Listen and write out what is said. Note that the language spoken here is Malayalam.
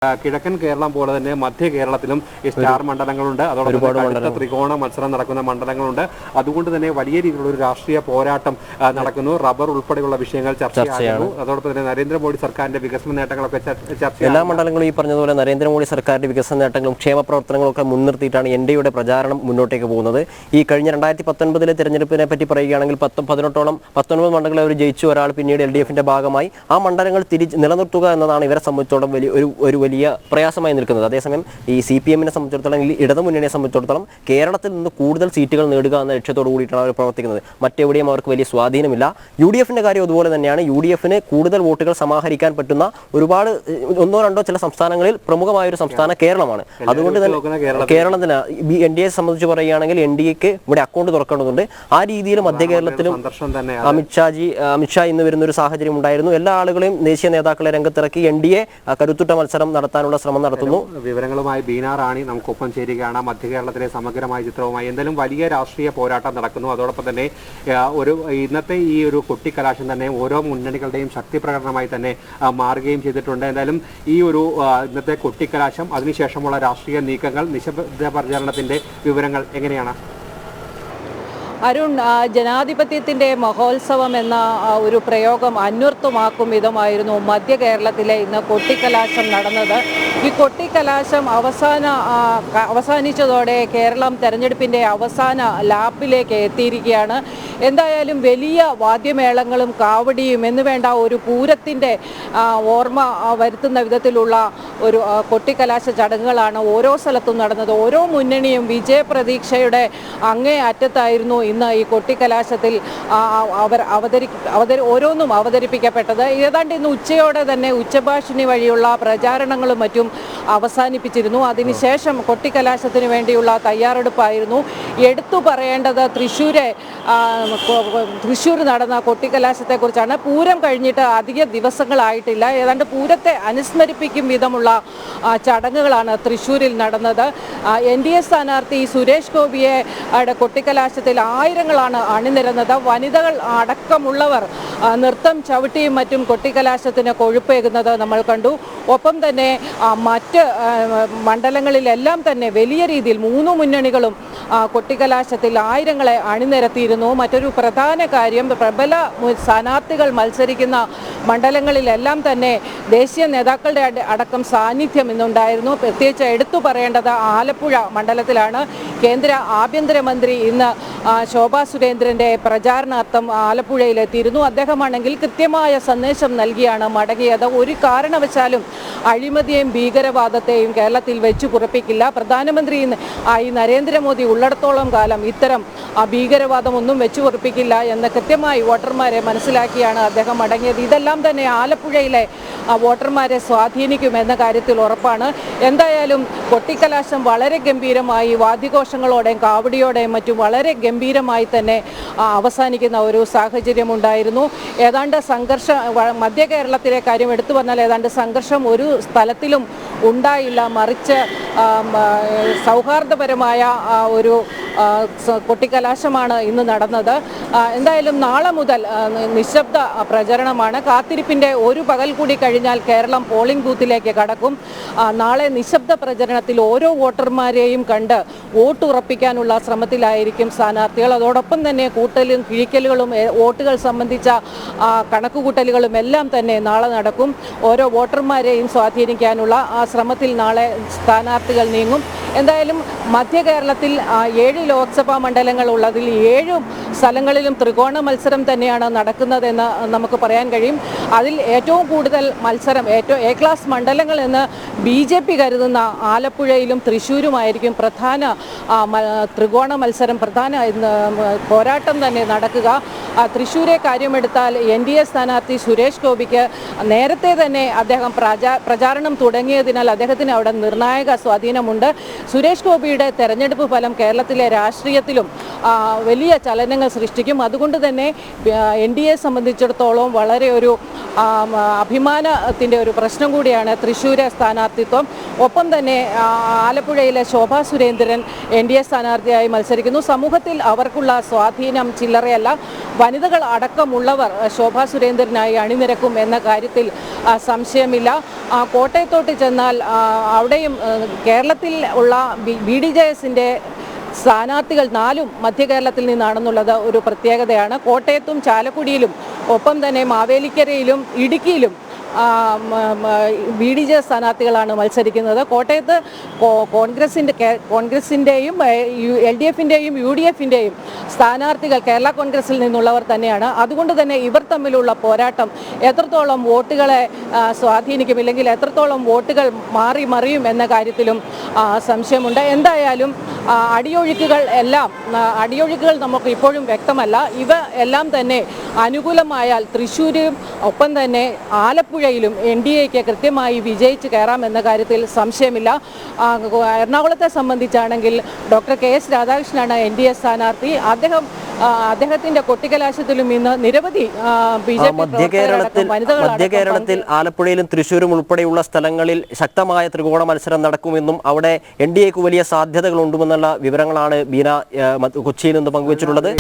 കിഴക്കൻ കേരളം പോലെ തന്നെ മധ്യ കേരളത്തിലും ഈ സ്റ്റാർ മണ്ഡലങ്ങളുണ്ട്. അതോടൊപ്പം ത്രികോണ മത്സരം നടക്കുന്ന മണ്ഡലങ്ങളുണ്ട്. അതുകൊണ്ട് തന്നെ വലിയ രീതിയിലുള്ള ഒരു രാഷ്ട്രീയ പോരാട്ടം നടക്കുന്നു. റബ്ബർ ഉൾപ്പെടെയുള്ള വിഷയങ്ങൾ ചർച്ചയാകുന്നു. അതോടൊപ്പം തന്നെ നരേന്ദ്രമോദി സർക്കാരിന്റെ വികസന നേട്ടങ്ങളൊക്കെ ചർച്ച. എല്ലാ മണ്ഡലങ്ങളും ഈ പറഞ്ഞതുപോലെ നരേന്ദ്രമോദി സർക്കാരിന്റെ വികസന നേട്ടങ്ങളും ക്ഷേമ പ്രവർത്തനങ്ങളും ഒക്കെ മുൻനിർത്തിയിട്ടാണ് എൻഡിഎയുടെ പ്രചാരണം മുന്നോട്ടേക്ക് പോകുന്നത്. ഈ കഴിഞ്ഞ 2019 തെരഞ്ഞെടുപ്പിനെ പറ്റി പറയുകയാണെങ്കിൽ 19 മണ്ഡലങ്ങൾ അവർ ജയിച്ചു. ഒരാൾ പിന്നീട് LDFന്റെ ഭാഗമായി ആ മണ്ഡലങ്ങൾ നിലനിർത്തുക എന്നതാണ് ഇവരെ സംബന്ധിച്ചിടത്തോളം വലിയ പ്രയാസമായി നിൽക്കുന്നത്. അതേസമയം ഈ CPM-നെ സംബന്ധിച്ചിടത്തോളം, ഇടതുമുന്നണിയെ സംബന്ധിച്ചിടത്തോളം കേരളത്തിൽ നിന്ന് കൂടുതൽ സീറ്റുകൾ നേടുക എന്ന ലക്ഷ്യത്തോടു കൂടിയിട്ടാണ് അവർ പ്രവർത്തിക്കുന്നത്. മറ്റെവിടെയും അവർക്ക് വലിയ സ്വാധീനമില്ല. UDFന്റെ കാര്യം അതുപോലെ തന്നെയാണ്. UDFന് കൂടുതൽ വോട്ടുകൾ സമാഹരിക്കാൻ പറ്റുന്ന ഒരുപാട് ഒന്നോ രണ്ടോ ചില സംസ്ഥാനങ്ങളിൽ പ്രമുഖമായൊരു സംസ്ഥാനം കേരളമാണ്. അതുകൊണ്ട് തന്നെ കേരളത്തിന് NDA സംബന്ധിച്ച് പറയുകയാണെങ്കിൽ NDAക്ക് ഇവിടെ അക്കൗണ്ട് തുറക്കേണ്ടതുണ്ട്. ആ രീതിയിൽ മധ്യ കേരളത്തിലും അമിത്ഷാ ഇന്ന് വരുന്ന ഒരു സാഹചര്യം ഉണ്ടായിരുന്നു. എല്ലാ ആളുകളെയും ദേശീയ നേതാക്കളെ രംഗത്തിറക്കി NDA കരുത്തുറ്റ മത്സരം നടത്താനുള്ള ശ്രമം നടത്തുന്നു. വിവരങ്ങളുമായി ബീന റാണി നമുക്കൊപ്പം ചേരുകയാണ്. മധ്യ കേരളത്തിലെ സമഗ്രമായ ചിത്രവുമായി എന്തായാലും വലിയ രാഷ്ട്രീയ പോരാട്ടം നടക്കുന്നു. അതോടൊപ്പം തന്നെ ഇന്നത്തെ ഈ ഒരു കൊട്ടിക്കലാശം തന്നെ ഓരോ മുന്നണികളുടെയും ശക്തി പ്രകടനമായി തന്നെ മാറുകയും ചെയ്തിട്ടുണ്ട്. എന്തായാലും ഈ ഒരു ഇന്നത്തെ കൊട്ടിക്കലാശം, അതിനുശേഷമുള്ള രാഷ്ട്രീയ നീക്കങ്ങൾ, നിശബ്ദ പ്രചാരണത്തിന്റെ വിവരങ്ങൾ എങ്ങനെയാണ്? അരുൺ, ജനാധിപത്യത്തിൻ്റെ മഹോത്സവം എന്ന ഒരു പ്രയോഗം അന്വർത്ഥമാക്കും വിധമായിരുന്നു മധ്യ കേരളത്തിലെ ഇന്ന് കൊട്ടിക്കലാശം നടന്നത്. ഈ കൊട്ടിക്കലാശം അവസാനിച്ചതോടെ കേരളം തെരഞ്ഞെടുപ്പിൻ്റെ അവസാന ലാപ്പിലേക്ക് എത്തിയിരിക്കുകയാണ്. എന്തായാലും വലിയ വാദ്യമേളങ്ങളും കാവടിയും എന്ന് വേണ്ട ഒരു പൂരത്തിൻ്റെ ഓർമ്മ വരുത്തുന്ന വിധത്തിലുള്ള ഒരു കൊട്ടിക്കലാശ ചടങ്ങുകളാണ് ഓരോ സ്ഥലത്തും നടന്നത്. ഓരോ മുന്നണിയും വിജയപ്രതീക്ഷയുടെ അങ്ങേ അറ്റത്തായിരുന്നു ഇന്ന് ഈ കൊട്ടിക്കലാശത്തിൽ ഓരോന്നും അവതരിപ്പിക്കപ്പെട്ടത്. ഏതാണ്ട് ഇന്ന് ഉച്ചയോടെ തന്നെ ഉച്ചഭാഷിണി വഴിയുള്ള പ്രചാരണങ്ങളും മറ്റും അവസാനിപ്പിച്ചിരുന്നു. അതിനുശേഷം കൊട്ടിക്കലാശത്തിന് വേണ്ടിയുള്ള തയ്യാറെടുപ്പായിരുന്നു. എടുത്തു പറയേണ്ടത് തൃശ്ശൂർ നടന്ന കൊട്ടിക്കലാശത്തെക്കുറിച്ചാണ്. പൂരം കഴിഞ്ഞിട്ട് അധിക ദിവസങ്ങളായിട്ടില്ല. ഏതാണ്ട് പൂരത്തെ അനുസ്മരിപ്പിക്കും വിധമുള്ള ചടങ്ങുകളാണ് തൃശ്ശൂരിൽ നടന്നത്. NDA സ്ഥാനാർത്ഥി സുരേഷ് ഗോപിയെ കൊട്ടിക്കലാശത്തിൽ ആയിരങ്ങളാണ് അണിനിരന്നത്. വനിതകൾ അടക്കമുള്ളവർ നൃത്തം ചവിട്ടിയും മറ്റും കൊട്ടിക്കലാശത്തിന് കൊഴുപ്പേകുന്നത് നമ്മൾ കണ്ടു. ഒപ്പം തന്നെ മറ്റ് മണ്ഡലങ്ങളിലെല്ലാം തന്നെ വലിയ രീതിയിൽ 3 മുന്നണികളും കൊട്ടിക്കലാശത്തിൽ ആയിരങ്ങളെ അണിനിരത്തിയിരുന്നു. മറ്റൊരു പ്രധാന കാര്യം, പ്രബല സ്ഥാനാർത്ഥികൾ മത്സരിക്കുന്ന മണ്ഡലങ്ങളിലെല്ലാം തന്നെ ദേശീയ നേതാക്കളുടെ അടക്കം സാന്നിധ്യം ഇന്നുണ്ടായിരുന്നു. പ്രത്യേകിച്ച് എടുത്തു പറയേണ്ടത് ആലപ്പുഴ മണ്ഡലത്തിലാണ്. കേന്ദ്ര ആഭ്യന്തരമന്ത്രി ഇന്ന് ശോഭാ സുരേന്ദ്രൻ്റെ പ്രചാരണാർത്ഥം ആലപ്പുഴയിലെത്തിയിരുന്നു. അദ്ദേഹമാണെങ്കിൽ കൃത്യമായ സന്ദേശം നൽകിയാണ് മടങ്ങിയത്. ഒരു കാരണവശാലും അഴിമതിയെയും ഭീകരവാദത്തെയും കേരളത്തിൽ വെച്ചു പുറപ്പിക്കില്ല. പ്രധാനമന്ത്രി നരേന്ദ്രമോദി ഉള്ളിടത്തോളം കാലം ഇത്തരം ഭീകരവാദമൊന്നും വെച്ചു പുറപ്പിക്കില്ല എന്ന് കൃത്യമായി വോട്ടർമാരെ മനസ്സിലാക്കിയാണ് അദ്ദേഹം മടങ്ങിയത്. ഇതെല്ലാം തന്നെ ആലപ്പുഴയിലെ വോട്ടർമാരെ സ്വാധീനിക്കുമെന്ന കാര്യത്തിൽ ഉറപ്പാണ്. എന്തായാലും കൊട്ടിക്കലാശം വളരെ ഗംഭീരമായി വാദ്യഘോഷങ്ങളോടെയും കാവടിയോടെയും മറ്റും വളരെ ഗംഭീരമായി തന്നെ അവസാനിക്കുന്ന ഒരു സാഹചര്യമുണ്ടായിരുന്നു. ഏതാണ്ട് മധ്യ കേരളത്തിലെ കാര്യം എടുത്തു പറഞ്ഞാൽ ഏതാണ്ട് സംഘർഷം ഒരു സ്ഥലത്തിലും ഉണ്ടായില്ല. മറിച്ച് സൗഹാർദ്ദപരമായ ഒരു കൊട്ടിക്കലാശമാണ് ഇന്ന് നടന്നത്. എന്തായാലും നാളെ മുതൽ നിശബ്ദ പ്രചരണമാണ്. കാത്തിരിപ്പിൻ്റെ ഒരു പകൽ കൂടി കഴിഞ്ഞാൽ കേരളം പോളിംഗ് ബൂത്തിലേക്ക് കടക്കും. നാളെ നിശബ്ദ പ്രചരണത്തിൽ ഓരോ വോട്ടർമാരെയും കണ്ട് വോട്ട് ഉറപ്പിക്കാനുള്ള ശ്രമത്തിലായിരിക്കും സ്ഥാനാർത്ഥികൾ. അതോടൊപ്പം തന്നെ കൂട്ടലും കിഴിക്കലുകളും വോട്ടുകൾ സംബന്ധിച്ച കണക്കുകൂട്ടലുകളും എല്ലാം തന്നെ നാളെ നടക്കും. ഓരോ വോട്ടർമാരെയും സ്വാധീനിക്കാനുള്ള ആ ശ്രമത്തിൽ നാളെ സ്ഥാനാർത്ഥികൾ നീങ്ങും. എന്തായാലും മധ്യ കേരളത്തിൽ 7 ലോക്സഭാ മണ്ഡലങ്ങൾ ഉള്ളതിൽ 7 സ്ഥലങ്ങളിലും ത്രികോണ മത്സരം തന്നെയാണ് നടക്കുന്നതെന്ന് നമുക്ക് പറയാൻ കഴിയും. അതിൽ ഏറ്റവും കൂടുതൽ മത്സരം A ക്ലാസ് മണ്ഡലങ്ങൾ എന്ന് BJP കരുതുന്ന ആലപ്പുഴയിലും തൃശ്ശൂരുമായിരിക്കും പ്രധാന ത്രികോണ മത്സരം, പ്രധാന പോരാട്ടം തന്നെ നടക്കുക. തൃശ്ശൂരെ കാര്യമെടുത്താൽ NDA സ്ഥാനാർത്ഥി സുരേഷ് ഗോപിക്ക് നേരത്തെ തന്നെ അദ്ദേഹം പ്രചാരണം തുടങ്ങിയതിനാൽ അദ്ദേഹത്തിന് അവിടെ നിർണായക സ്വാധീനമുണ്ട്. സുരേഷ് ഗോപിയുടെ തെരഞ്ഞെടുപ്പ് ഫലം കേരളത്തിലെ രാഷ്ട്രീയത്തിലും വലിയ ചലനങ്ങൾ സൃഷ്ടിക്കും. അതുകൊണ്ട് തന്നെ NDA സംബന്ധിച്ചിടത്തോളം വളരെ ഒരു അഭിമാനത്തിൻ്റെ ഒരു പ്രശ്നം കൂടിയാണ് തൃശ്ശൂരെ സ്ഥാനാർത്ഥിത്വം. ഒപ്പം തന്നെ ആലപ്പുഴയിലെ ശോഭാ സുരേന്ദ്രൻ NDA സ്ഥാനാർത്ഥിയായി മത്സരിക്കുന്നു. സമൂഹത്തിൽ അവർക്കുള്ള സ്വാധീനം ചില്ലറയല്ല. വനിതകൾ അടക്കമുള്ളവർ ശോഭാ സുരേന്ദ്രനായി അണിനിരക്കും എന്ന കാര്യത്തിൽ സംശയമില്ല. കോട്ടയത്തോട്ട് ചെന്നാൽ അവിടെയും കേരളത്തിൽ ഉള്ള BDJSന്റെ സ്ഥാനാർത്ഥികൾ 4 മധ്യ കേരളത്തിൽ നിന്നാണെന്നുള്ളത് ഒരു പ്രത്യേകതയാണ്. കോട്ടയത്തും ചാലക്കുടിയിലും ഒപ്പം തന്നെ മാവേലിക്കരയിലും ഇടുക്കിയിലും BDJS സ്ഥാനാർത്ഥികളാണ് മത്സരിക്കുന്നത്. കോട്ടയത്ത് കോൺഗ്രസിൻ്റെയും LDFിൻ്റെയും UDFിൻ്റെയും സ്ഥാനാർത്ഥികൾ കേരള കോൺഗ്രസിൽ നിന്നുള്ളവർ തന്നെയാണ്. അതുകൊണ്ട് തന്നെ ഇവർ തമ്മിലുള്ള പോരാട്ടം എത്രത്തോളം വോട്ടുകളെ സ്വാധീനിക്കും, ഇല്ലെങ്കിൽ എത്രത്തോളം വോട്ടുകൾ മാറി മറിയും എന്ന കാര്യത്തിലും സംശയമുണ്ട്. എന്തായാലും അടിയൊഴുക്കുകൾ നമുക്ക് ഇപ്പോഴും വ്യക്തമല്ല. ഇവ എല്ലാം തന്നെ അനുകൂലമായാൽ തൃശ്ശൂരും ഒപ്പം തന്നെ ആലപ്പുഴയിലും NDAക്ക് കൃത്യമായി വിജയിച്ച് കയറാമെന്ന കാര്യത്തിൽ സംശയമില്ല. എറണാകുളത്തെ സംബന്ധിച്ചാണെങ്കിൽ ഡോക്ടർ KS രാധാകൃഷ്ണനാണ് NDA സ്ഥാനാർത്ഥി. അദ്ദേഹത്തിന്റെ കൊട്ടിക്കലാശത്തിലും ഇന്ന് നിരവധി BJP മധ്യകേരളത്തിൽ ആലപ്പുഴയിലും തൃശ്ശൂരും ഉൾപ്പെടെയുള്ള സ്ഥലങ്ങളിൽ ശക്തമായ ത്രികോണ മത്സരം നടക്കുമെന്നും അവിടെ NDAക്ക് വലിയ സാധ്യതകളുണ്ടെന്നുള്ള വിവരങ്ങളാണ് ബീന കൊച്ചിയിൽ നിന്ന് പങ്കുവച്ചിട്ടുള്ളത്.